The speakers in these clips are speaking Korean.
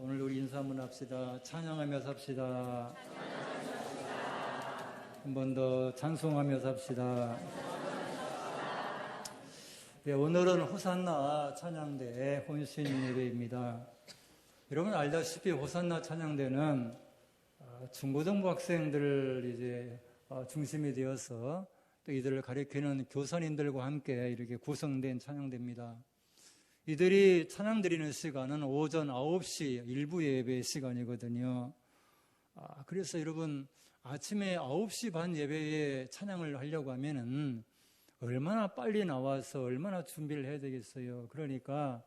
오늘 우리 인사 한번 합시다. 찬양하며 삽시다. 한 번 더 찬송하며 삽시다. 네, 오늘은 호산나 찬양대 혼신 예배입니다. 여러분 알다시피 호산나 찬양대는 중고등부 학생들을 이제 중심이 되어서 또 이들을 가리키는 교사님들과 함께 이렇게 구성된 찬양대입니다. 이들이 찬양 드리는 시간은 오전 9시 일부 예배 시간이거든요. 그래서 여러분 아침에 9시 반 예배에 찬양을 하려고 하면은 얼마나 빨리 나와서 얼마나 준비를 해야 되겠어요. 그러니까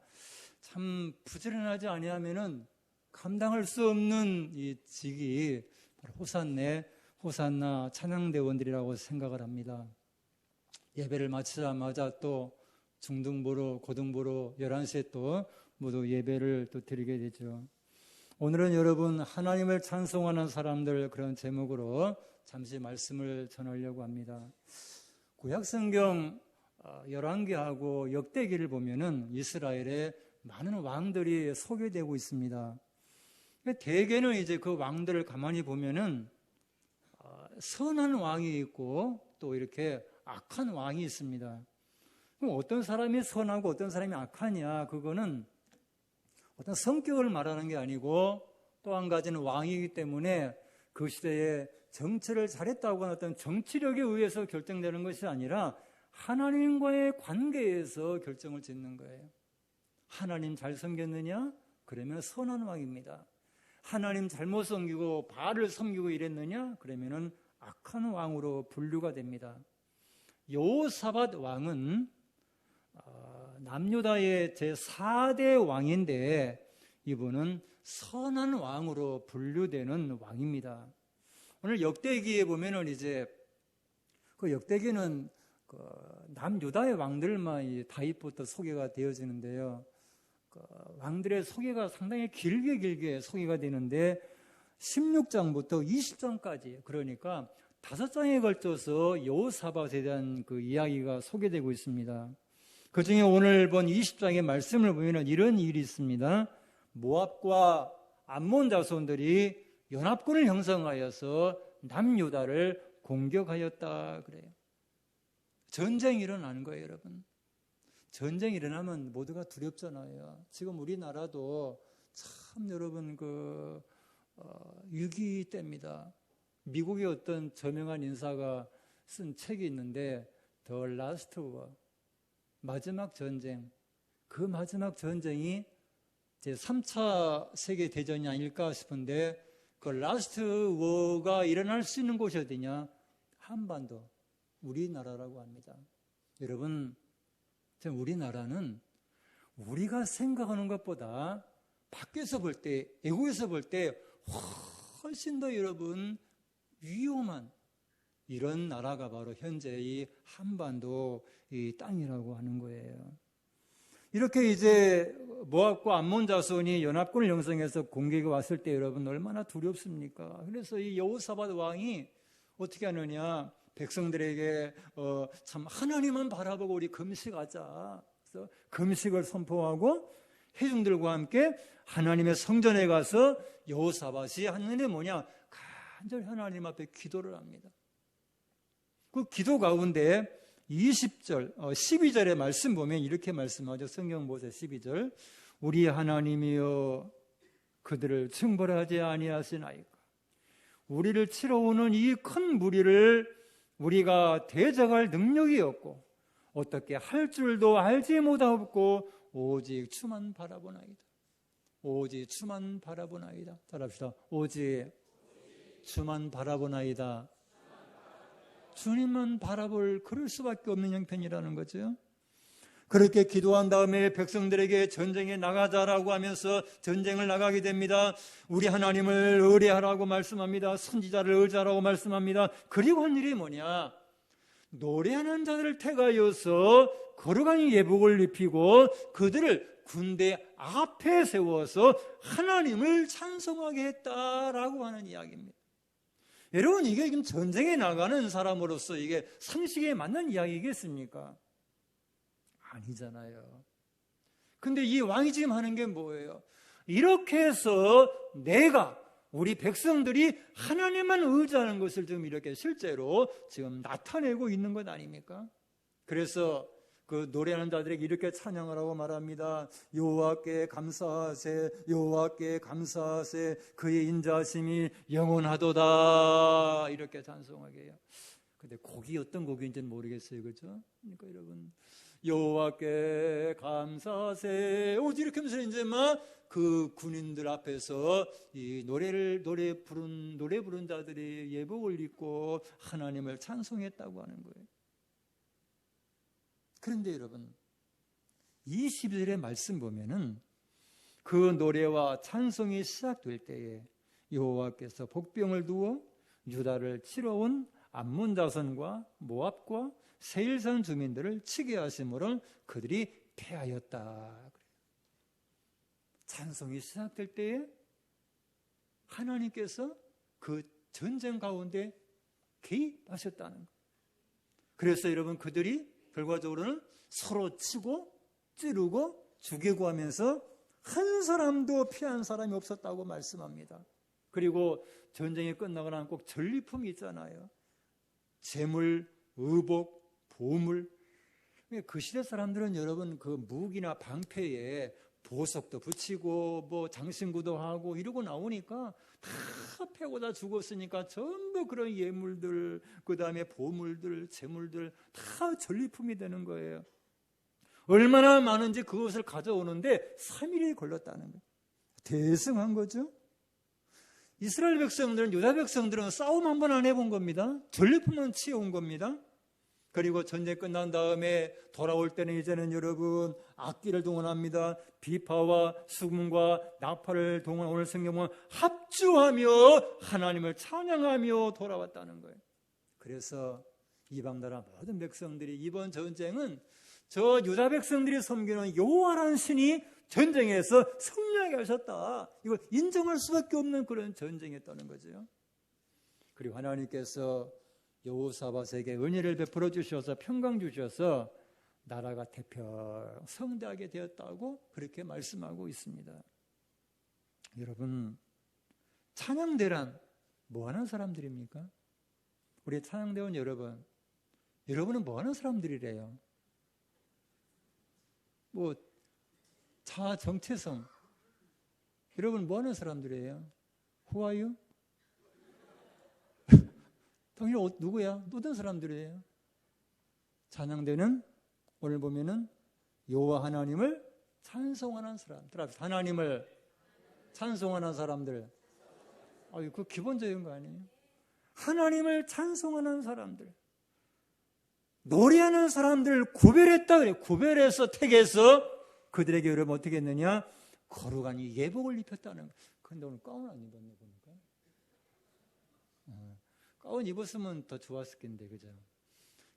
참 부지런하지 아니하면은 감당할 수 없는 이 직이 바로 호산나 찬양대원들이라고 생각을 합니다. 예배를 마치자마자 또 중등부로 고등부로 11시에 또 모두 예배를 또 드리게 되죠. 오늘은 여러분 하나님을 찬송하는 사람들 그런 제목으로 잠시 말씀을 전하려고 합니다. 구약성경 열왕기하고 역대기를 보면은 이스라엘에 많은 왕들이 소개되고 있습니다. 대개는 이제 그 왕들을 가만히 보면은 선한 왕이 있고 또 이렇게 악한 왕이 있습니다. 그럼 어떤 사람이 선하고 어떤 사람이 악하냐, 그거는 어떤 성격을 말하는 게 아니고 또 한 가지는 왕이기 때문에 그 시대에 정치를 잘했다고 하는 어떤 정치력에 의해서 결정되는 것이 아니라 하나님과의 관계에서 결정을 짓는 거예요. 하나님 잘 섬겼느냐? 그러면 선한 왕입니다. 하나님 잘못 섬기고 바알을 섬기고 이랬느냐? 그러면은 악한 왕으로 분류가 됩니다. 여호사밧 왕은 남유다의 제4대 왕인데 이분은 선한 왕으로 분류되는 왕입니다. 오늘 역대기에 보면은 이제 그 역대기는 그 남유다의 왕들만 다윗부터 소개가 되어지는데요. 그 왕들의 소개가 상당히 길게 소개가 되는데 16장부터 20장까지 그러니까 5장에 걸쳐서 여호사밧에 대한 그 이야기가 소개되고 있습니다. 그 중에 오늘 본 20장의 말씀을 보면 이런 일이 있습니다. 모압과 암몬 자손들이 연합군을 형성하여서 남유다를 공격하였다 그래요. 전쟁이 일어나는 거예요, 여러분. 전쟁이 일어나면 모두가 두렵잖아요. 지금 우리나라도 참 여러분 6.22 때입니다. 미국의 어떤 저명한 인사가 쓴 책이 있는데 The Last War, 마지막 전쟁. 그 마지막 전쟁이 제 3차 세계대전이 아닐까 싶은데 그 라스트 워가 일어날 수 있는 곳이 어디냐? 한반도, 우리나라라고 합니다. 여러분, 우리나라는 우리가 생각하는 것보다 밖에서 볼 때, 외국에서 볼 때 훨씬 더 여러분 위험한 이런 나라가 바로 현재 이 한반도 이 땅이라고 하는 거예요. 이렇게 이제 모압과 암몬 자손이 연합군을 형성해서 공격이 왔을 때 여러분 얼마나 두렵습니까? 그래서 이 여호사밧 왕이 어떻게 하느냐? 백성들에게 참 하나님만 바라보고 우리 금식하자. 그래서 금식을 선포하고 회중들과 함께 하나님의 성전에 가서 여호사밧이 하는 게 뭐냐? 간절히 하나님 앞에 기도를 합니다. 그 기도 가운데 20절, 12절의 말씀 보면 이렇게 말씀하죠. 성경 보세요. 12절. 우리 하나님이여 그들을 징벌하지 아니하시나이까. 우리를 치러 오는 이 큰 무리를 우리가 대적할 능력이 없고 어떻게 할 줄도 알지 못하고 오직 주만 바라보나이다. 오직 주만 바라보나이다. 따라합시다. 오직 주만 바라보나이다. 주님만 바라볼 그럴 수밖에 없는 형편이라는 거죠. 그렇게 기도한 다음에 백성들에게 전쟁에 나가자라고 하면서 전쟁을 나가게 됩니다. 우리 하나님을 의뢰하라고 말씀합니다. 선지자를 의지하라고 말씀합니다. 그리고 한 일이 뭐냐? 노래하는 자들을 택하여서 거룩한 예복을 입히고 그들을 군대 앞에 세워서 하나님을 찬송하게 했다라고 하는 이야기입니다. 여러분, 이게 지금 전쟁에 나가는 사람으로서 이게 상식에 맞는 이야기겠습니까? 아니잖아요. 근데 이 왕이 지금 하는 게 뭐예요? 이렇게 해서 내가 우리 백성들이 하나님만 의지하는 것을 지금 이렇게 실제로 지금 나타내고 있는 것 아닙니까? 그래서 그 노래하는 자들에게 이렇게 찬양을 하고 말합니다. 여호와께 감사하세, 여호와께 감사하세, 그의 인자하심이 영원하도다. 이렇게 찬송하게 해요. 근데 곡이 어떤 곡인지는 모르겠어요, 그렇죠? 그러니까 여러분, 여호와께 감사하세, 오지 이렇게 하면서 이제 막 그 군인들 앞에서 이 노래 부른 자들이 예복을 입고 하나님을 찬송했다고 하는 거예요. 그런데 여러분, 22절의 말씀 보면은 그 노래와 찬송이 시작될 때에 여호와께서 복병을 두어 유다를 치러 온 암몬 자손과 모압과 세일산 주민들을 치게 하심으로 그들이 패하였다. 찬송이 시작될 때에 하나님께서 그 전쟁 가운데 개입하셨다는 거예요. 그래서 여러분, 그들이 결과적으로는 서로 치고 찌르고 죽이고 하면서 한 사람도 피한 사람이 없었다고 말씀합니다. 그리고 전쟁이 끝나고 나면 꼭 전리품이 있잖아요. 재물, 의복, 보물. 그 시대 사람들은 여러분 그 무기나 방패에 보석도 붙이고 뭐 장신구도 하고 이러고 나오니까 다 패고 다 죽었으니까 전부 그런 예물들, 그 다음에 보물들, 재물들 다 전리품이 되는 거예요. 얼마나 많은지 그것을 가져오는데 3일이 걸렸다는 거예요. 대승한 거죠. 이스라엘 백성들은, 유다 백성들은 싸움 한 번 안 해본 겁니다. 전리품만 취해온 겁니다. 그리고 전쟁 끝난 다음에 돌아올 때는 이제는 여러분 악기를 동원합니다. 비파와 수금과 나팔을 동원, 오늘 성경 보면 합주하며 하나님을 찬양하며 돌아왔다는 거예요. 그래서 이방 나라 모든 백성들이 이번 전쟁은 저 유다 백성들이 섬기는 여호와라는 신이 전쟁에서 승리하게 하셨다. 이걸 인정할 수밖에 없는 그런 전쟁이었다는 거죠. 그리고 하나님께서 여호사밧에게 은혜를 베풀어 주셔서 평강 주셔서 나라가 성대하게 되었다고 그렇게 말씀하고 있습니다. 여러분, 찬양대란 뭐 하는 사람들입니까? 우리 찬양대원 여러분은 뭐 하는 사람들이래요? 뭐 정체성, 여러분 뭐 하는 사람들이에요? Who are you? 당연히 누구야? 어떤 사람들이에요? 찬양대는 오늘 보면은 여호와 하나님을 찬송하는 사람들, 하나님을 찬송하는 사람들. 그 기본적인 거 아니에요? 하나님을 찬송하는 사람들, 노래하는 사람들을 구별했다 그래요. 구별해서 택해서 그들에게 여러분 어떻게 했느냐? 거룩한 예복을 입혔다는 거예요. 그런데 오늘 가운 안 입었네 보니까. 가운 입었으면 더 좋았을 텐데, 그죠?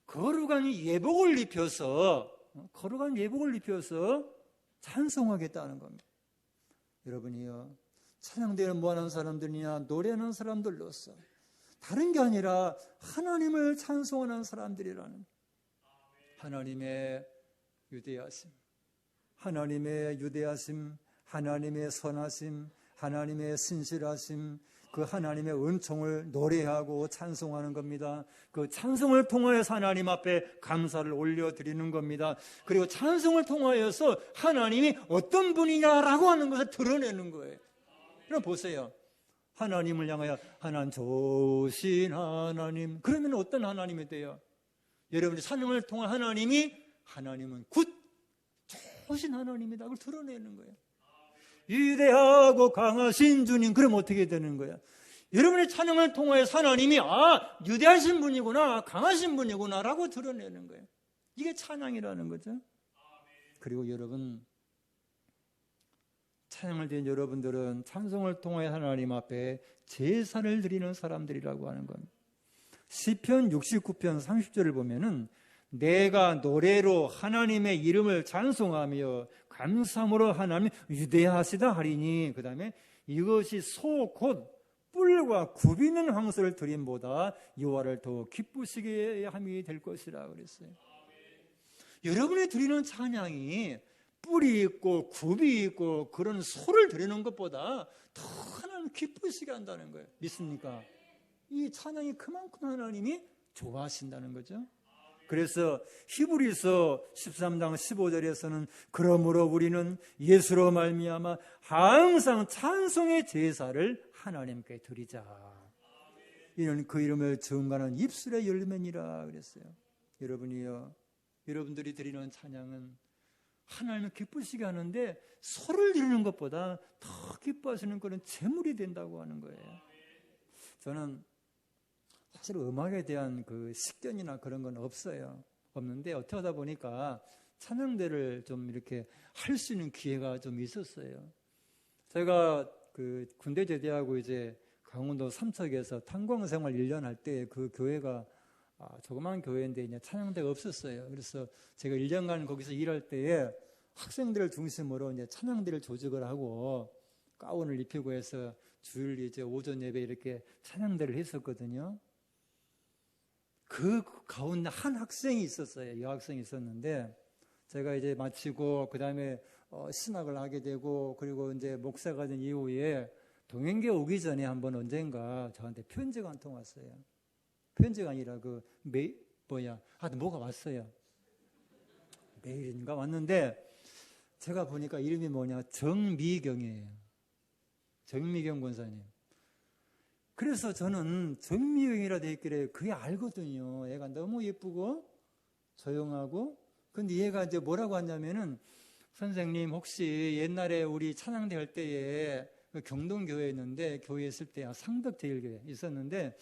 거룩한 예복을 입혀서 찬송하겠다는 겁니다. 여러분이요, 찬양대는 뭐 하는 사람들이냐? 노래하는 사람들로서 다른 게 아니라 하나님을 찬송하는 사람들이라는, 하나님의 유대하심, 하나님의 선하심, 하나님의 신실하심, 그 하나님의 은총을 노래하고 찬송하는 겁니다. 그 찬송을 통하여서 하나님 앞에 감사를 올려드리는 겁니다. 그리고 찬송을 통하여서 하나님이 어떤 분이냐라고 하는 것을 드러내는 거예요. 그럼 보세요. 하나님을 향하여 하나님 좋으신 하나님, 그러면 어떤 하나님이 돼요? 여러분이 찬송을 통한 하나님은 굿 좋으신 하나님이다. 그걸 드러내는 거예요. 위대하고 강하신 주님, 그럼 어떻게 되는 거야? 여러분의 찬양을 통해서 하나님이 위대하신 분이구나, 강하신 분이구나 라고 드러내는 거예요. 이게 찬양이라는 거죠. 그리고 여러분, 찬양을 드린 여러분들은 찬송을 통해 하나님 앞에 제사를 드리는 사람들이라고 하는 겁니다. 시편 69편 30절을 보면은 내가 노래로 하나님의 이름을 찬송하며 감사함으로 하나님 위대하시다 하리니, 그 다음에 이것이 소 곧 뿔과 굽이는 황소를 드림보다 여호와를 더 기쁘시게 함이 될 것이라 그랬어요. 여러분이 드리는 찬양이 뿔이 있고 굽이 있고 그런 소를 드리는 것보다 더 하나님 기쁘시게 한다는 거예요. 믿습니까? 이 찬양이 그만큼 하나님이 좋아하신다는 거죠. 그래서 히브리서 13장 15절에서는 그러므로 우리는 예수로 말미암아 항상 찬송의 제사를 하나님께 드리자. 이는 그 이름을 증거하는 입술의 열매니라 그랬어요. 여러분이요, 여러분들이 드리는 찬양은 하나님을 기쁘시게 하는데 소를 드리는 것보다 더 기뻐하시는 그런 제물이 된다고 하는 거예요. 저는 사실 음악에 대한 그 식견이나 그런 건 없는데 어떻게 하다 보니까 찬양대를 좀 이렇게 할 수 있는 기회가 좀 있었어요. 제가 그 군대 제대하고 이제 강원도 삼척에서 탄광생활 1년 할 때 그 교회가 조그만 교회인데 이제 찬양대가 없었어요. 그래서 제가 1년간 거기서 일할 때에 학생들을 중심으로 이제 찬양대를 조직을 하고 가운을 입히고 해서 주일 이제 오전 예배 이렇게 찬양대를 했었거든요. 그 가운데 한 학생이 있었어요. 여학생이 있었는데 제가 이제 마치고 그 다음에 신학을 하게 되고 그리고 이제 목사가 된 이후에 동행계 오기 전에 한번 언젠가 저한테 편지가 한 통 왔어요. 편지가 아니라 뭐가 왔어요. 메일인가 왔는데 제가 보니까 이름이 뭐냐, 정미경이에요. 정미경 권사님. 그래서 저는 정미경이라 돼 있길래 그게 알거든요. 애가 너무 예쁘고 조용하고. 근데 얘가 이제 뭐라고 하냐면은, 선생님 혹시 옛날에 우리 찬양대 할 때에 경동교회에 있는데, 교회에 있을 때 상덕제일교회 있었는데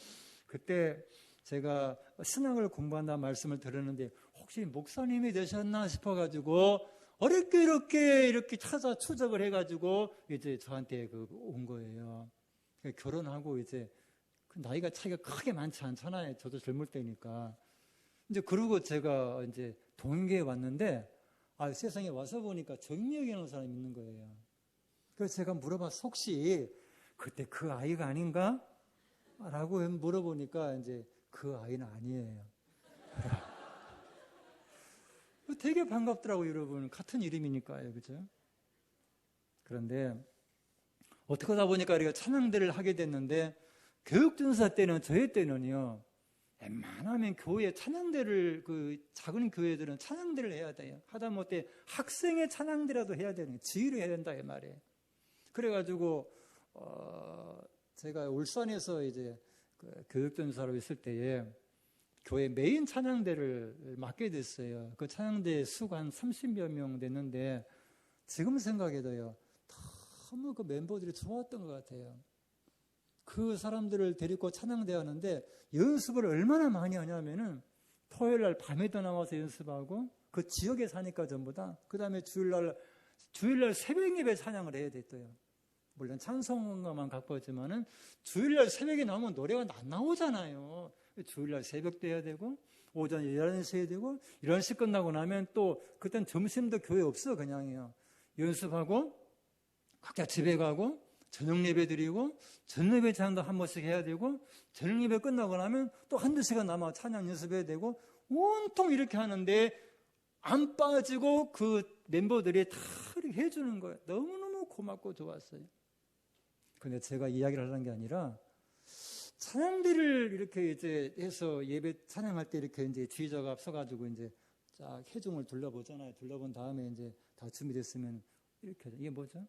그때 제가 신학을 공부한다는 말씀을 들었는데 혹시 목사님이 되셨나 싶어가지고 어렵게 이렇게 찾아 추적을 해가지고 이제 저한테 온 거예요. 결혼하고 이제 나이가 차이가 크게 많지 않잖아요. 저도 젊을 때니까. 이제 그러고 제가 이제 동계에 왔는데 세상에 와서 보니까 정미혁이라는 사람이 있는 거예요. 그래서 제가 물어봤어. 혹시 그때 그 아이가 아닌가? 라고 물어보니까 이제 그 아이는 아니에요. 되게 반갑더라고요, 여러분. 같은 이름이니까요, 그죠? 그런데 어떻게 하다 보니까 우리가 찬양대를 하게 됐는데, 교육전사 때는, 저희 때는요, 웬만하면 교회 찬양대를, 작은 교회들은 찬양대를 해야 돼요. 하다못해 학생의 찬양대라도 해야 되는, 지휘를 해야 된다, 이 말이에요. 그래가지고, 제가 울산에서 이제 교육전사로 있을 때에 교회 메인 찬양대를 맡게 됐어요. 그 찬양대 수가 한 30여 명 됐는데, 지금 생각해도요, 너무 그 멤버들이 좋았던 것 같아요. 그 사람들을 데리고 찬양대 하는데 연습을 얼마나 많이 하냐면은 토요일 날 밤에도 나와서 연습하고 그 지역에 사니까 전부 다. 그 다음에 주일날 새벽 예배 찬양을 해야 됐어요. 물론 찬송가만 갖고 왔지만은 주일날 새벽에 나오면 노래가 안 나오잖아요. 주일날 새벽도 해야 되고 오전 11시에 해야 되고 11시 끝나고 나면 또 그땐 점심도 교회 없어. 그냥요. 연습하고 각자 집에 가고 저녁 예배 드리고 저녁 예배 찬양도 한 번씩 해야 되고 저녁 예배 끝나고 나면 또 한두 시간 남아 찬양 연습해야 되고 온통 이렇게 하는데 안 빠지고 그 멤버들이 다 이렇게 해주는 거예요. 너무너무 고맙고 좋았어요. 근데 제가 이야기를 하는 게 아니라 찬양대를 이렇게 이제 해서 예배 찬양할 때 이렇게 이제 지휘자가 앞서가지고 이제 쫙 회중을 둘러보잖아요. 둘러본 다음에 이제 다 준비됐으면 이렇게 하죠. 이게 뭐죠?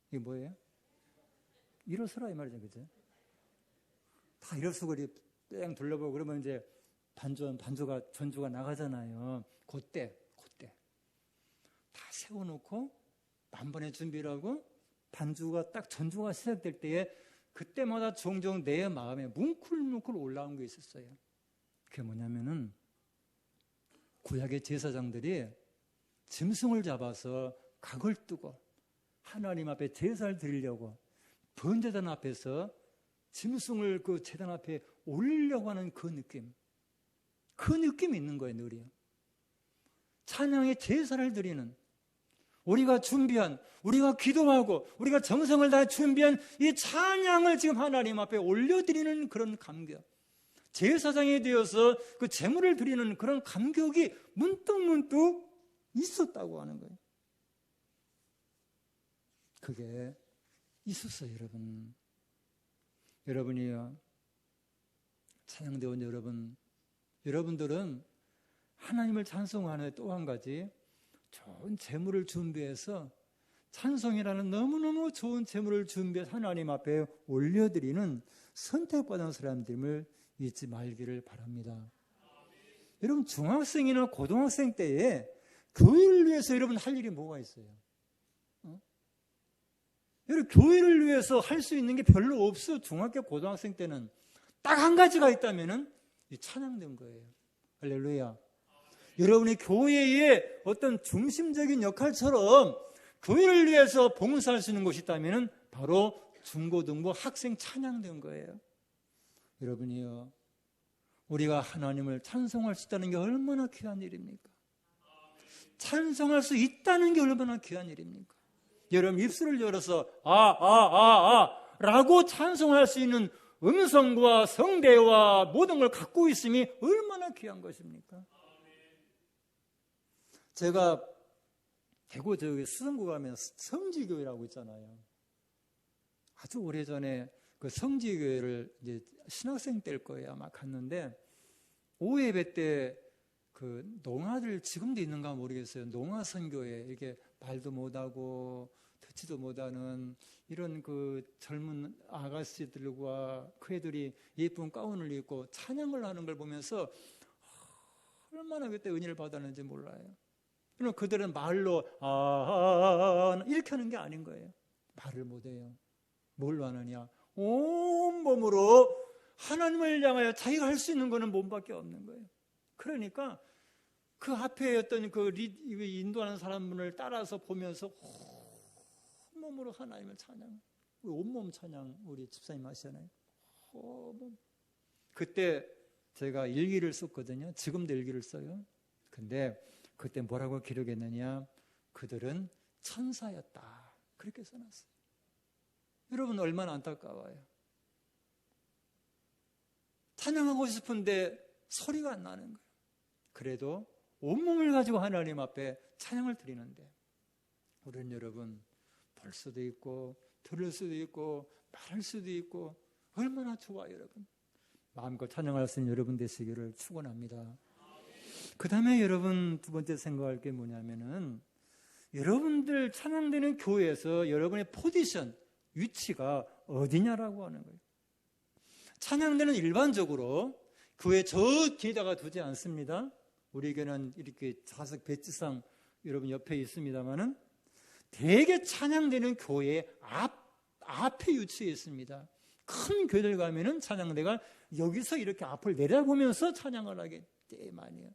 이게 뭐예요? 일어서라 이 말이죠, 그죠? 다 일어서고 뺑 둘러보고 그러면 이제 전주가 나가잖아요. 그때 다 세워놓고 만번에 준비를 하고 전주가 시작될 때에 그때마다 종종 내 마음에 뭉클뭉클 올라온 게 있었어요. 그게 뭐냐면은 구약의 제사장들이 짐승을 잡아서 각을 뜨고 하나님 앞에 제사를 드리려고 번제단 앞에서 짐승을 그 제단 앞에 올리려고 하는 그 느낌이 있는 거예요, 늘이요. 찬양의 제사를 드리는 우리가 기도하고 우리가 정성을 다해 준비한 이 찬양을 지금 하나님 앞에 올려드리는 그런 감격. 제사장이 되어서 그 제물을 드리는 그런 감격이 문득문득 있었다고 하는 거예요. 그게 있었어요, 여러분. 여러분이요, 찬양대원 여러분들은 하나님을 찬송하는 또 한 가지 좋은 제물을 준비해서 찬송이라는 너무너무 좋은 제물을 준비해서 하나님 앞에 올려드리는 선택받은 사람들을 잊지 말기를 바랍니다. 여러분, 중학생이나 고등학생 때에 교회를 위해서 여러분 할 일이 뭐가 있어요? 여러분, 교회를 위해서 할 수 있는 게 별로 없어. 중학교 고등학생 때는 딱 한 가지가 있다면은 이 찬양된 거예요. 할렐루야. 여러분이 교회의 어떤 중심적인 역할처럼 교회를 위해서 봉사할 수 있는 곳이 있다면은 바로 중고등부 학생 찬양된 거예요. 여러분이요, 우리가 하나님을 찬송할 수 있다는 게 얼마나 귀한 일입니까? 찬송할 수 있다는 게 얼마나 귀한 일입니까? 여러분, 입술을 열어서 라고 찬송할 수 있는 음성과 성대와 모든 걸 갖고 있음이 얼마나 귀한 것입니까? 제가 대구 수성구 가면 성지교회라고 있잖아요. 아주 오래전에 그 성지교회를 이제 신학생 때일 거예요. 아마 갔는데 오예배 때 그 농아들 지금도 있는가 모르겠어요. 농아 선교회, 이렇게 말도 못하고 듣지도 못하는 이런 그 젊은 아가씨들과 그 애들이 예쁜 가운을 입고 찬양을 하는 걸 보면서 얼마나 그때 은혜를 받았는지 몰라요. 그럼 그들은 말로 이렇게 하는 게 아닌 거예요. 말을 못해요. 뭘로 하느냐? 온몸으로 하나님을 향하여 자기가 할 수 있는 거는 몸밖에 없는 거예요. 그러니까 그 앞에 어떤 그 인도하는 사람을 따라서 보면서 온몸으로 하나님을 찬양, 온몸 찬양 우리 집사님 하시잖아요. 그때 제가 일기를 썼거든요. 지금도 일기를 써요. 근데 그때 뭐라고 기록했느냐? 그들은 천사였다. 그렇게 써놨어요. 여러분, 얼마나 안타까워요. 찬양하고 싶은데 소리가 안 나는 거예요. 그래도 온몸을 가지고 하나님 앞에 찬양을 드리는데 우리는 여러분 볼 수도 있고 들을 수도 있고 말할 수도 있고 얼마나 좋아요. 여러분, 마음껏 찬양할 수 있는 여러분 되시기를 축원합니다. 그 다음에 여러분 두 번째 생각할 게 뭐냐면은 여러분들 찬양되는 교회에서 여러분의 포지션, 위치가 어디냐라고 하는 거예요. 찬양대는 일반적으로 교회 저 뒤에다가 두지 않습니다. 우리 교회는 이렇게 좌석 배지상 여러분 옆에 있습니다만은 대개 찬양대는 교회 앞에 위치해 있습니다. 큰 교회들 가면은 찬양대가 여기서 이렇게 앞을 내려보면서 찬양을 하게 때 많이요.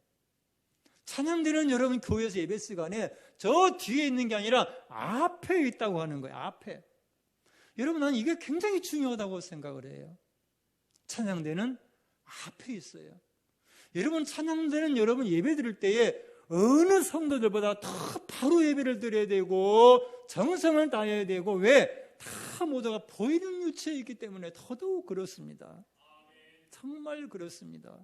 찬양대는 여러분 교회에서 예배 시간에 저 뒤에 있는 게 아니라 앞에 있다고 하는 거예요. 앞에. 여러분, 나는 이게 굉장히 중요하다고 생각을 해요. 찬양대는 앞에 있어요. 여러분, 찬양대는 여러분 예배 드릴 때에 어느 성도들보다 더 바로 예배를 드려야 되고 정성을 다해야 되고, 왜? 다 모두가 보이는 위치에 있기 때문에 더더욱 그렇습니다. 정말 그렇습니다.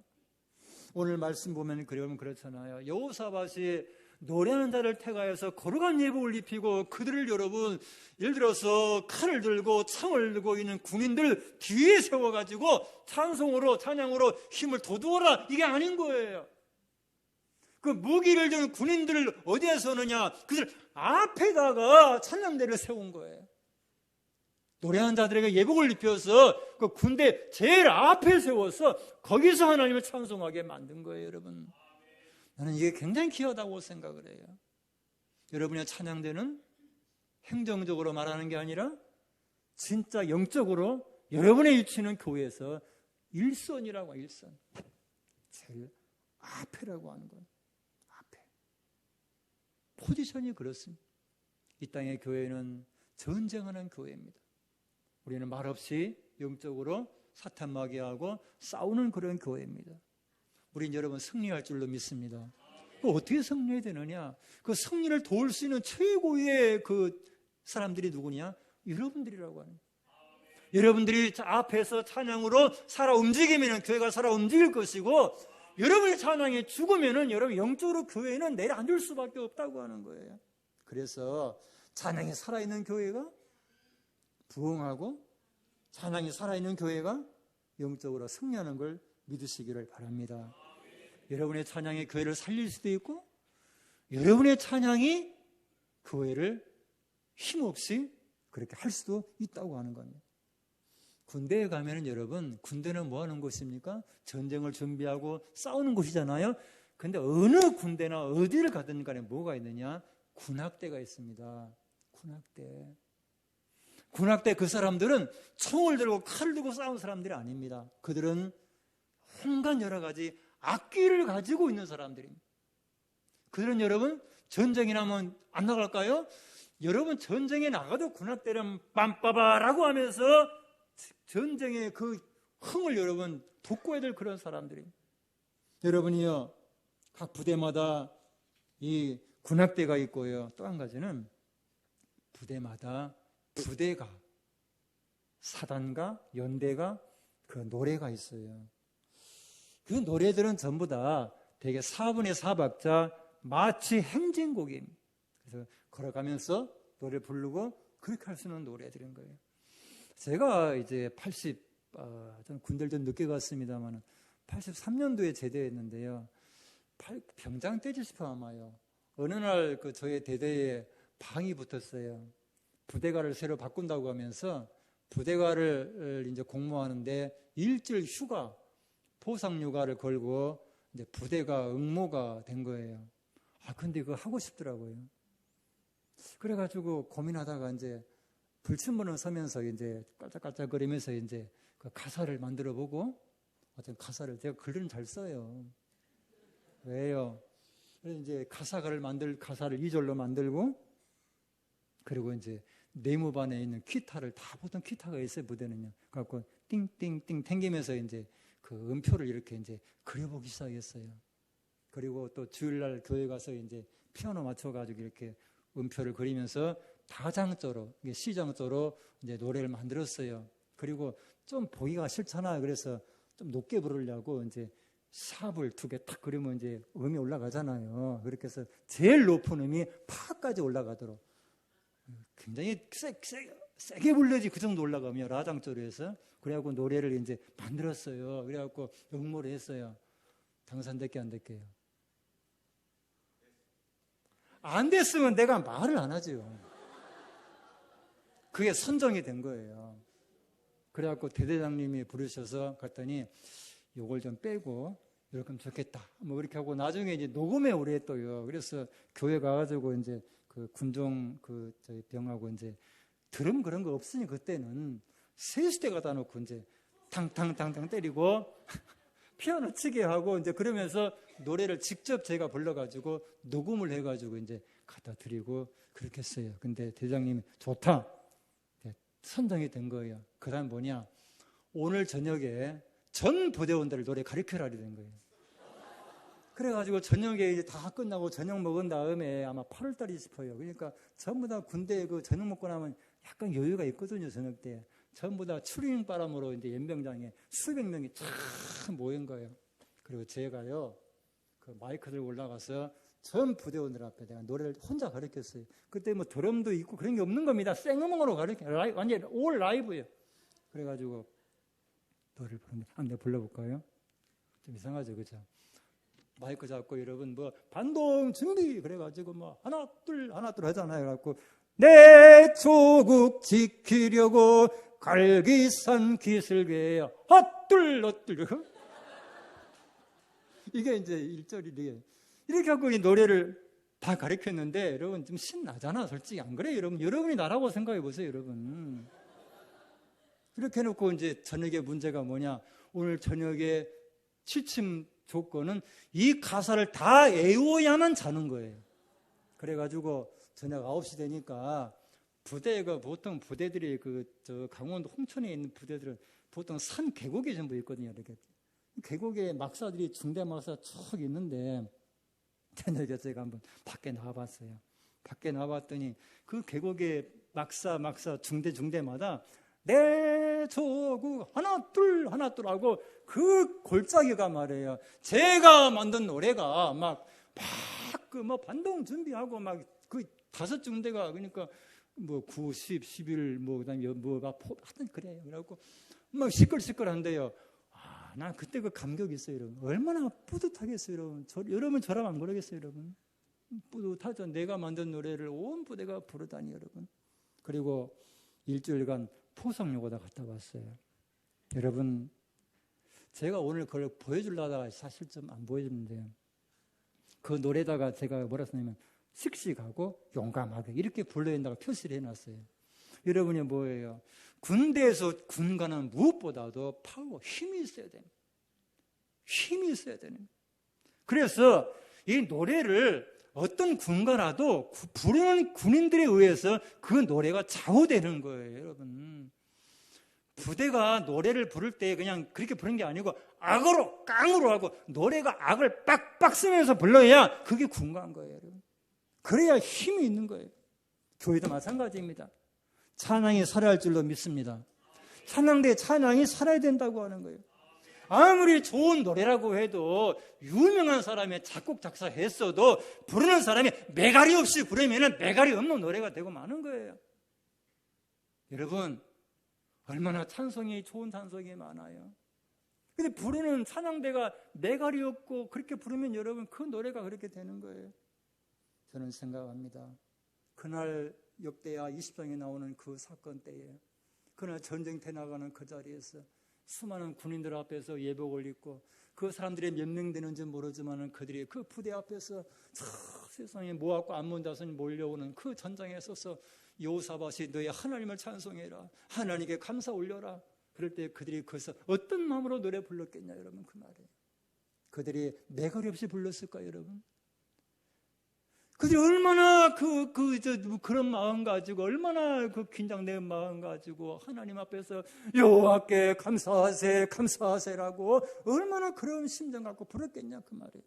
오늘 말씀 보면 그렇잖아요. 여호사밧이 노래하는 자를 태가해서 거룩한 예복을 입히고 그들을 여러분 예를 들어서 칼을 들고 창을 들고 있는 군인들 뒤에 세워가지고 찬송으로 찬양으로 힘을 돋우어라, 이게 아닌 거예요. 그 무기를 든 군인들을 어디에 서느냐? 그들 앞에다가 찬양대를 세운 거예요. 노래하는 자들에게 예복을 입혀서 그 군대 제일 앞에 세워서 거기서 하나님을 찬송하게 만든 거예요. 여러분, 나는 이게 굉장히 귀하다고 생각을 해요. 여러분의 찬양대는 행정적으로 말하는 게 아니라 진짜 영적으로 여러분의 위치는 교회에서 일선이라고 해요. 일선, 제일 앞에라고 하는 거예요. 앞에. 포지션이 그렇습니다. 이 땅의 교회는 전쟁하는 교회입니다. 우리는 말없이 영적으로 사탄 마귀하고 싸우는 그런 교회입니다. 우린 여러분 승리할 줄로 믿습니다. 어떻게 승리해야 되느냐? 그 승리를 도울 수 있는 최고의 그 사람들이 누구냐? 여러분들이라고 하는. 여러분들이 앞에서 찬양으로 살아 움직이면 교회가 살아 움직일 것이고, 여러분의 찬양이 죽으면 여러분 영적으로 교회는 내려앉을 수밖에 없다고 하는 거예요. 그래서 찬양이 살아있는 교회가 부흥하고, 찬양이 살아있는 교회가 영적으로 승리하는 걸 믿으시기를 바랍니다. 여러분의 찬양이 교회를 살릴 수도 있고, 여러분의 찬양이 교회를 힘없이 그렇게 할 수도 있다고 하는 겁니다. 군대에 가면은 여러분, 군대는 뭐 하는 곳입니까? 전쟁을 준비하고 싸우는 곳이잖아요. 근데 어느 군대나 어디를 가든 간에 뭐가 있느냐? 군악대가 있습니다. 군악대. 군악대 그 사람들은 총을 들고 칼을 들고 싸우는 사람들이 아닙니다. 그들은 온갖 여러 가지 악기를 가지고 있는 사람들입니다. 그들은 여러분, 전쟁이 나면 안 나갈까요? 여러분, 전쟁에 나가도 군악대는 빰빠바라고 하면서 전쟁의 그 흥을 여러분 돋궈야 될 그런 사람들입니다. 여러분이요, 각 부대마다 이 군악대가 있고요. 또 한 가지는 부대마다 부대가, 사단과 연대가 그 노래가 있어요. 그 노래들은 전부 다 되게 4분의 4박자 마치 행진곡입니다. 그래서 걸어가면서 노래 부르고 그렇게 할 수 있는 노래들인 거예요. 제가 이제 저는 군대를 좀 늦게 갔습니다만 83년도에 제대했는데요. 병장 때지 싶어 아마요. 어느 날 그 저의 대대에 방이 붙었어요. 부대가를 새로 바꾼다고 하면서 부대가를 이제 공모하는데 일주일 휴가, 포상 휴가를 걸고 이제 부대가 응모가 된 거예요. 근데 그거 하고 싶더라고요. 그래가지고 고민하다가 이제 불침번을 서면서 이제 깔짝깔짝거리면서 이제 그 가사를 만들어 보고, 어떤 가사를 제가 글은 잘 써요. 왜요? 그래서 이제 가사를 2절로 만들고, 그리고 이제 네모반에 있는 기타를 다 보통 기타가 있어요, 무대는요. 그래갖고 띵띵띵 튕기면서 이제 그 음표를 이렇게 이제 그려보기 시작했어요. 그리고 또 주일날 교회 가서 이제 피아노 맞춰가지고 이렇게 음표를 그리면서 다장조로, 시장조로 이제 노래를 만들었어요. 그리고 좀 보기가 싫잖아요. 그래서 좀 높게 부르려고 이제 샵을 2개 탁 그리면 이제 음이 올라가잖아요. 그렇게 해서 제일 높은 음이 파까지 올라가도록 굉장히 세게 불러야지 그 정도 올라가면 라장조로 해서, 그래갖고 노래를 이제 만들었어요. 그래갖고 응모를 했어요. 당선됐게 안 됐게요? 안 됐으면 내가 말을 안 하죠. 그게 선정이 된 거예요. 그래갖고 대대장님이 부르셔서 갔더니 요걸 좀 빼고 이렇게 하면 좋겠다. 뭐 그렇게 하고 나중에 이제 녹음에 오래 했어요. 그래서 교회 가가지고 이제 그 군종 저희 병하고 이제 드럼 그런 거 없으니 그때는 세수대 갖다 놓고 이제 탕탕탕탕 때리고 피아노 치게 하고 이제 그러면서 노래를 직접 제가 불러가지고 녹음을 해가지고 이제 갖다 드리고 그렇게 했어요. 근데 대장님이 좋다. 선정이 된 거예요. 그 다음 뭐냐? 오늘 저녁에 전 부대원들 노래 가르쳐라 된 거예요. 그래가지고 저녁에 이제 다 끝나고 저녁 먹은 다음에 아마 8월달이 싶어요. 그러니까 전부 다 군대에 그 저녁 먹고 나면 약간 여유가 있거든요, 저녁 때. 전부 다 추리닝 바람으로 이제 연병장에 수백 명이 쫙 모인 거예요. 그리고 제가요, 그 마이크 들고 올라가서 전 부대원들 앞에 내가 노래를 혼자 가르쳤어요. 그때 뭐 드럼도 있고 그런 게 없는 겁니다. 생음악으로 완전 올 라이브예요. 그래가지고 노래를 부르는데 내가 불러볼까요? 좀 이상하죠, 그죠? 마이크 잡고 여러분 뭐 반동 준비 그래가지고 뭐 하나 둘 하잖아요. 그래갖고 내 조국 지키려고 갈기산 기슭에 헛둘 이게 이제 1절이래요. 이렇게 하고 이 노래를 다 가르쳤는데 여러분 좀 신나잖아. 솔직히 안 그래요? 여러분이 나라고 생각해 보세요, 여러분. 이렇게 해놓고 이제 저녁에 문제가 뭐냐? 오늘 저녁에 취침 조건은 이 가사를 다 외워야만 자는 거예요. 그래가지고 저녁 9시 되니까 부대가 보통 부대들이 저 강원도 홍천에 있는 부대들은 보통 산 계곡에 전부 있거든요. 이렇게 계곡에 막사들이 중대 막사 쭉 있는데 저녁에 제가 한번 밖에 나와봤어요. 밖에 나와봤더니 그 계곡에 막사 중대마다 내 그 하나 둘 하고 그 골짜기가 말이에요. 제가 만든 노래가 막 그 뭐 반동 준비하고 막 그 5중대가 그러니까 뭐 9, 10, 11 뭐 그다음에 뭐가 하여튼 그래요. 그래갖고 막 시끌시끌한데요. 난 그때 그 감격이 있어요, 여러분. 얼마나 뿌듯하겠어요, 여러분. 여러분 저랑 안 그러겠어요, 여러분. 뿌듯하죠. 내가 만든 노래를 온 부대가 부르다니, 여러분. 그리고 일주일간 포성여고다 갔다 왔어요. 여러분, 제가 오늘 그걸 보여주려다가 사실 좀 안 보여주는데요. 그 노래다가 제가 뭐라 썼냐면 씩씩하고 용감하게 이렇게 불러야 된다고 표시를 해놨어요. 여러분이 뭐예요? 군대에서 군가는 무엇보다도 파워, 힘이 있어야 됩니다. 힘이 있어야 되는 거예요. 그래서 이 노래를 어떤 군가라도 부르는 군인들에 의해서 그 노래가 좌우되는 거예요, 여러분. 부대가 노래를 부를 때 그냥 그렇게 부르는 게 아니고 악으로, 깡으로 하고 노래가 악을 빡빡 쓰면서 불러야 그게 군가인 거예요, 여러분. 그래야 힘이 있는 거예요. 교회도 마찬가지입니다. 찬양이 살아야 할 줄로 믿습니다. 찬양대 찬양이 살아야 된다고 하는 거예요. 아무리 좋은 노래라고 해도 유명한 사람이 작곡 작사했어도 부르는 사람이 매갈이 없이 부르면 매갈이 없는 노래가 되고 마는 거예요. 여러분, 얼마나 찬송이 좋은 찬송이 많아요. 근데 부르는 찬양대가 매갈이 없고 그렇게 부르면 여러분 그 노래가 그렇게 되는 거예요. 저는 생각합니다. 그날 역대하 20장에 나오는 그 사건 때에 그날 전쟁터 나가는 그 자리에서 수많은 군인들 앞에서 예복을 입고 그 사람들이 몇 명 되는지 모르지만 그들이 그 부대 앞에서 세상에 모압과 암몬 자손이 몰려오는 그 전장에 서서 여호사밧이 너희 하나님을 찬송해라, 하나님께 감사 올려라. 그럴 때 그들이 거기서 어떤 마음으로 노래 불렀겠냐, 여러분. 그 말이에요. 그들이 매갈이 없이 불렀을까요, 여러분? 그들이 얼마나 그런 마음 가지고, 얼마나 그 긴장된 마음 가지고 하나님 앞에서 여호와께 감사하세라고 얼마나 그런 심정 갖고 부르겠냐, 그 말이에요.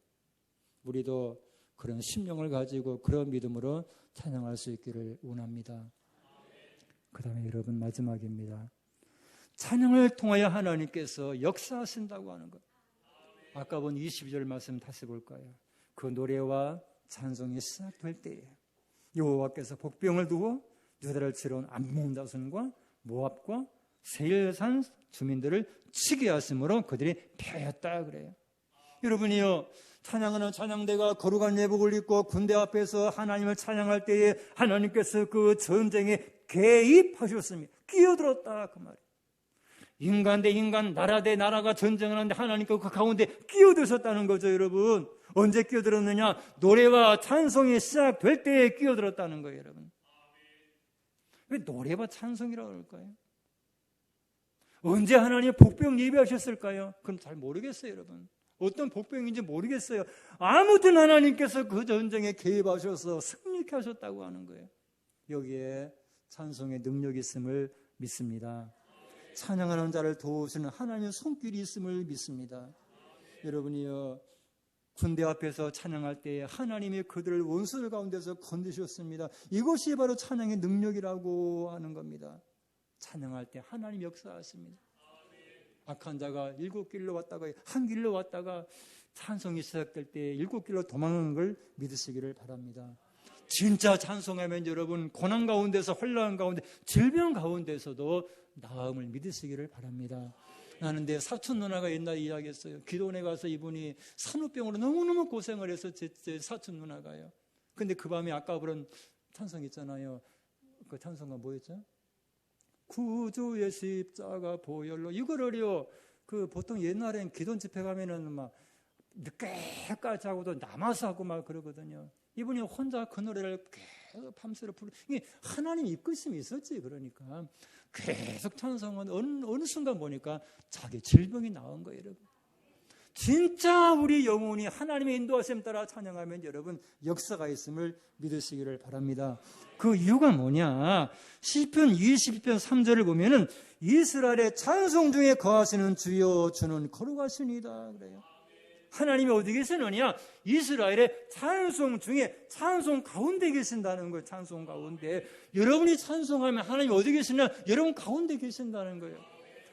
우리도 그런 심령을 가지고 그런 믿음으로 찬양할 수 있기를 원합니다. 그 다음에 여러분, 마지막입니다. 찬양을 통하여 하나님께서 역사하신다고 하는 것. 아까 본 22절 말씀 다시 볼까요? 그 노래와 찬송이 시작될 때에 여호와께서 복병을 두고 유다를 치러 온 암몬 자손과 모압과 세일산 주민들을 치게 하심으로 그들이 패했다 그래요. 여러분이요, 찬양하는 찬양대가 거룩한 예복을 입고 군대 앞에서 하나님을 찬양할 때에 하나님께서 그 전쟁에 개입하셨습니다. 끼어들었다 그 말이에요. 인간 대 인간, 나라 대 나라가 전쟁을 하는데 하나님께서 그 가운데 끼어드셨다는 거죠, 여러분. 언제 끼어들었느냐? 노래와 찬송이 시작될 때에 끼어들었다는 거예요, 여러분. 왜 노래와 찬송이라고 그럴까요? 언제 하나님 복병 예비하셨을까요? 그건 잘 모르겠어요, 여러분. 어떤 복병인지 모르겠어요. 아무튼 하나님께서 그 전쟁에 개입하셔서 승리케 하셨다고 하는 거예요. 여기에 찬송의 능력이 있음을 믿습니다. 찬양하는 자를 도우시는 하나님의 손길이 있음을 믿습니다. 여러분이요, 군대 앞에서 찬양할 때에 하나님이 그들을 원수들 가운데서 건드셨습니다. 이것이 바로 찬양의 능력이라고 하는 겁니다. 찬양할 때 하나님 역사하십니다. 악한 자가 7길로 왔다가 한 길로 왔다가 찬송이 시작될 때 7길로 도망하는 걸 믿으시기를 바랍니다. 진짜 찬송하면 여러분 고난 가운데서, 혼란 가운데, 질병 가운데서도 나음을 믿으시기를 바랍니다. 나는 내 사촌 누나가 옛날에 이야기했어요. 기도원에 가서 이분이 산후병으로 너무너무 고생을 해서 제 사촌 누나가요. 근데 그 밤에 아까 부른 찬송 있잖아요. 그 찬송가 뭐였죠? 구주의 십자가 보혈로. 이거를요, 그 보통 옛날엔 기도원 집회 가면은 막 늦게까지 하고도 남아서 하고 막 그러거든요. 이분이 혼자 그 노래를 계속 밤새로 부르. 이게 하나님 이끄심이 있었지. 그러니까 계속 찬송은 어느 순간 보니까 자기 질병이 나은 거예요, 여러분. 진짜 우리 영혼이 하나님의 인도하심 따라 찬양하면 여러분 역사가 있음을 믿으시기를 바랍니다. 그 이유가 뭐냐? 시편 22편 3절을 보면은 이스라엘의 찬송 중에 거하시는 주여 주는 거룩하시니이다 그래요. 하나님이 어디 계시느냐? 이스라엘의 찬송 중에, 찬송 가운데 계신다는 거예요. 찬송 가운데. 여러분이 찬송하면 하나님이 어디 계시냐? 여러분 가운데 계신다는 거예요.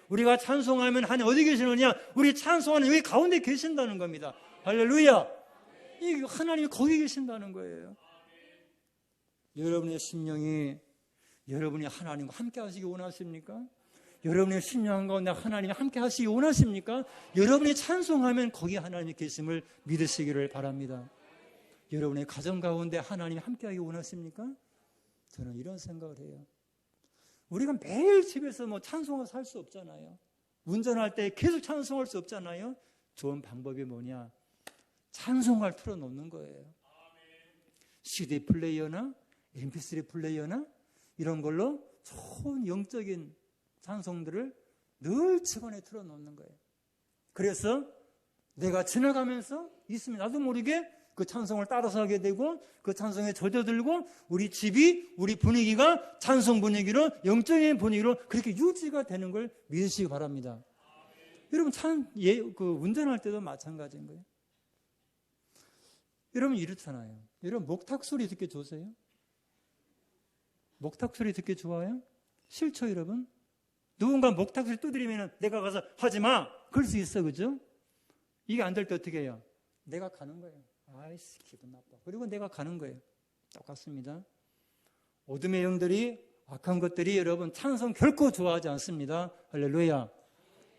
우리가 찬송하면 하나님 어디 계시느냐? 우리 찬송하는 여기 가운데 계신다는 겁니다. 할렐루야. 이 하나님이 거기 계신다는 거예요. 여러분의 심령이 여러분이 하나님과 함께 하시기 원하십니까? 여러분의 심령 가운데 하나님이 함께 하시기 원하십니까? 여러분이 찬송하면 거기 하나님이 계심을 믿으시기를 바랍니다. 여러분의 가정 가운데 하나님이 함께 하기 원하십니까? 저는 이런 생각을 해요. 우리가 매일 집에서 뭐 찬송하면서 살 수 없잖아요. 운전할 때 계속 찬송할 수 없잖아요. 좋은 방법이 뭐냐? 찬송가를 틀어놓는 거예요. CD 플레이어나 MP3 플레이어나 이런 걸로 좋은 영적인 찬송들을 늘 집안에 틀어놓는 거예요. 그래서 내가 지나가면서 있으면 나도 모르게 그 찬송을 따라서 하게 되고 그 찬송에 젖어들고 우리 집이 우리 분위기가 찬송 분위기로 영적인 분위기로 그렇게 유지가 되는 걸 믿으시기 바랍니다. 여러분 운전할 때도 마찬가지인 거예요. 여러분 이렇잖아요. 여러분 목탁 소리 듣기 좋으세요? 목탁 소리 듣기 좋아요? 싫죠 여러분? 누군가 목탁 소리 두드리면 내가 가서 하지 마! 그럴 수 있어, 그죠? 이게 안 될 때 어떻게 해요? 내가 가는 거예요. 아이씨 기분 나빠. 그리고 내가 가는 거예요. 똑같습니다. 어둠의 영들이 악한 것들이 여러분 찬송 결코 좋아하지 않습니다. 할렐루야.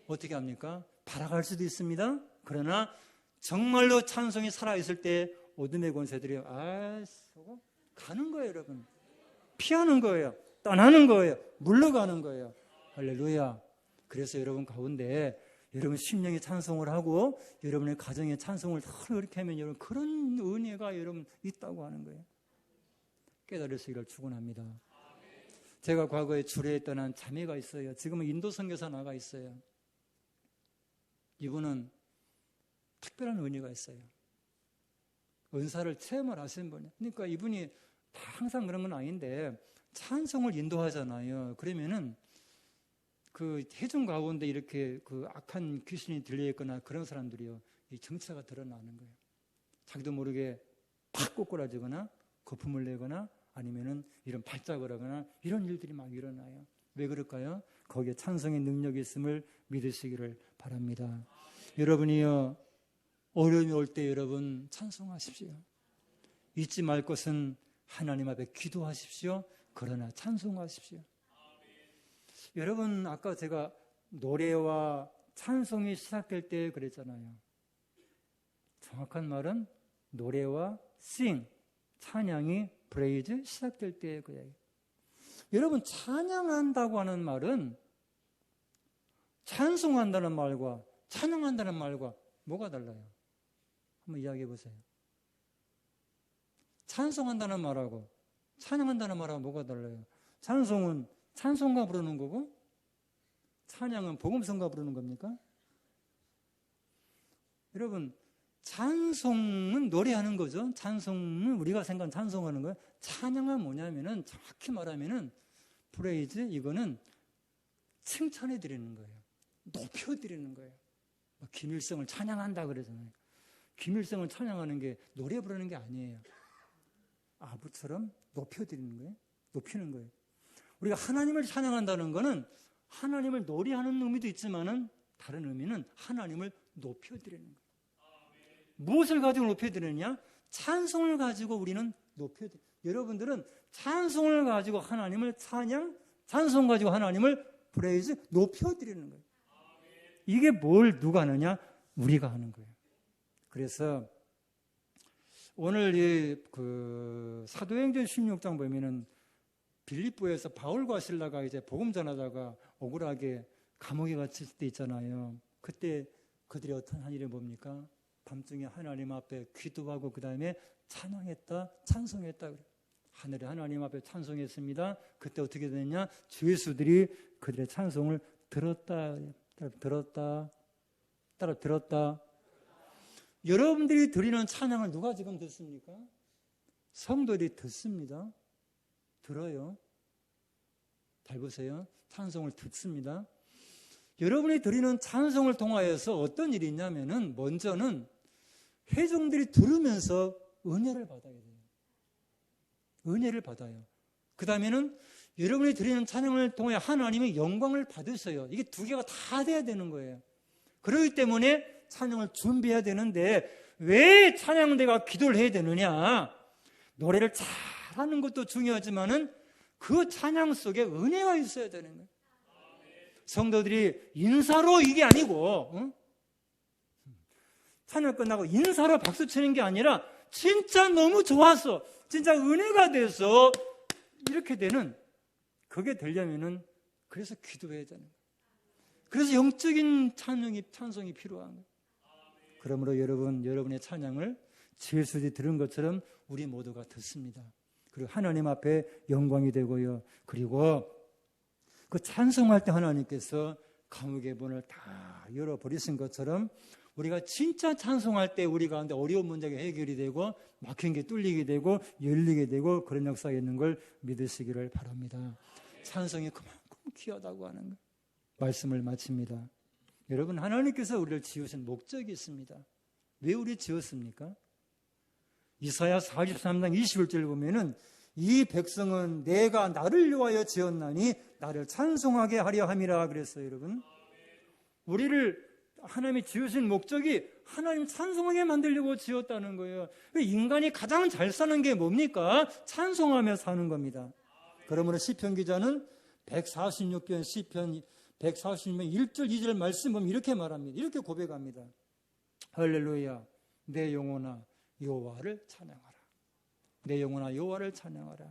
어떻게 합니까? 발악할 수도 있습니다. 그러나 정말로 찬송이 살아있을 때 어둠의 권세들이 아이씨 하고 가는 거예요 여러분. 피하는 거예요. 떠나는 거예요. 물러가는 거예요. 할렐루야. 그래서 여러분 가운데 여러분 심령의 찬송을 하고 여러분의 가정의 찬송을 이렇게 하면 여러분 그런 은혜가 여러분 있다고 하는 거예요. 깨달으시기를 축원합니다. 제가 과거에 주례에 떠난 자매가 있어요. 지금은 인도 선교사 나가 있어요. 이분은 특별한 은혜가 있어요. 은사를 체험을 하시는 분이에요. 그러니까 이분이 다 항상 그런 건 아닌데 찬송을 인도하잖아요. 그러면은 그 회중 가운데 이렇게 그 악한 귀신이 들려있거나 그런 사람들이요, 이 정체가 드러나는 거예요. 자기도 모르게 팍 꼬꾸라지거나 거품을 내거나 아니면은 이런 발작을 하거나 이런 일들이 막 일어나요. 왜 그럴까요? 거기에 찬송의 능력이 있음을 믿으시기를 바랍니다. 여러분이요, 어려움이 올 때 여러분 찬송하십시오. 잊지 말 것은 하나님 앞에 기도하십시오. 그러나 찬송하십시오. 여러분 아까 제가 노래와 찬송이 시작될 때 그랬잖아요. 정확한 말은 노래와 sing, 찬양이 praise 시작될 때 그래요. 여러분 찬양한다고 하는 말은 찬송한다는 말과 찬양한다는 말과 뭐가 달라요? 한번 이야기해 보세요. 찬송한다는 말하고 찬양한다는 말하고 뭐가 달라요? 찬송은 찬송가 부르는 거고 찬양은 복음성가 부르는 겁니까? 여러분 찬송은 노래하는 거죠. 찬송은 우리가 생각하는 찬송하는 거예요. 찬양은 뭐냐면은 정확히 말하면은 프레이즈, 이거는 칭찬해 드리는 거예요. 높여 드리는 거예요. 김일성을 찬양한다 그러잖아요. 김일성을 찬양하는 게 노래 부르는 게 아니에요. 아부처럼 높여 드리는 거예요. 높이는 거예요. 우리가 하나님을 찬양한다는 것은 하나님을 노래하는 의미도 있지만은 다른 의미는 하나님을 높여드리는 거예요. 무엇을 가지고 높여드리느냐? 찬송을 가지고 우리는 높여드려요. 여러분들은 찬송을 가지고 하나님을 찬송 가지고 하나님을 프레이즈, 높여드리는 거예요. 이게 뭘 누가 하느냐? 우리가 하는 거예요. 그래서 오늘 사도행전 16장 보면은 빌립보에서 바울과 실라가 이제 복음 전하다가 억울하게 감옥에 갇힐 때 있잖아요. 그때 그들이 어떤 한 일이 뭡니까? 밤중에 하나님 앞에 기도하고 그 다음에 찬양했다, 찬송했다. 하늘에 하나님 앞에 찬송했습니다. 그때 어떻게 됐냐? 주 예수들이 그들의 찬송을 들었다. 여러분들이 드리는 찬양을 누가 지금 듣습니까? 성도들이 듣습니다. 들어요. 잘 보세요. 찬송을 듣습니다. 여러분이 드리는 찬송을 통하여서 어떤 일이 있냐면은 먼저는 회중들이 들으면서 은혜를 받아야 돼요. 은혜를 받아요. 그 다음에는 여러분이 드리는 찬양을 통해 하나님의 영광을 받으셔요. 이게 두 개가 다 돼야 되는 거예요. 그렇기 때문에 찬양을 준비해야 되는데 왜 찬양대가 기도를 해야 되느냐? 노래를 잘하는 것도 중요하지만은 그 찬양 속에 은혜가 있어야 되는 거예요. 성도들이 인사로 이게 아니고 찬양 끝나고 인사로 박수 치는 게 아니라 진짜 너무 좋았어, 진짜 은혜가 돼서 이렇게 되는, 그게 되려면은 그래서 기도해야 되는 거예요. 그래서 영적인 찬송이 필요한 거예요. 그러므로 여러분의 찬양을 제수들이 들은 것처럼 우리 모두가 듣습니다. 그리고 하나님 앞에 영광이 되고요. 그리고 그 찬송할 때 하나님께서 감옥의 문을 다 열어버리신 것처럼 우리가 진짜 찬송할 때 우리 가운데 어려운 문제가 해결이 되고 막힌 게 뚫리게 되고 열리게 되고 그런 역사가 있는 걸 믿으시기를 바랍니다. 찬송이 그만큼 귀하다고 하는 거예요. 말씀을 마칩니다. 여러분, 하나님께서 우리를 지으신 목적이 있습니다. 왜 우리 지었습니까? 이사야 43장 21절 보면은 이 백성은 내가 나를 위하여 지었나니 나를 찬송하게 하려 함이라 그랬어요. 여러분, 우리를 하나님이 지으신 목적이 하나님 찬송하게 만들려고 지었다는 거예요. 인간이 가장 잘 사는 게 뭡니까? 찬송하며 사는 겁니다. 그러므로 시편 기자는 146편 시편 146편 1절 2절 말씀 보면 이렇게 말합니다. 이렇게 고백합니다. 할렐루야, 내 영혼아 여호와를 찬양하라. 내 영혼아 여호와를 찬양하라.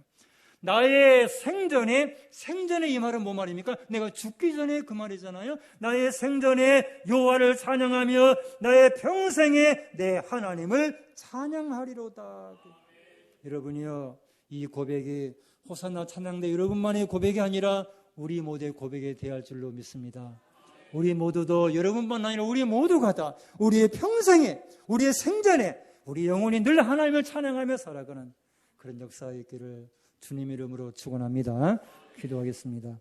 나의 생전에 이 말은 뭐 말입니까? 내가 죽기 전에 그 말이잖아요. 나의 생전에 여호와를 찬양하며 나의 평생에 내 하나님을 찬양하리로다. 여러분이요, 이 고백이 호산나 찬양대 여러분만의 고백이 아니라 우리 모두의 고백에 대할 줄로 믿습니다. 우리 모두도, 여러분만 아니라 우리 모두가 다 우리의 평생에, 우리의 생전에 우리 영혼이 늘 하나님을 찬양하며 살아가는 그런 역사가 있기를 주님 이름으로 축원합니다. 기도하겠습니다.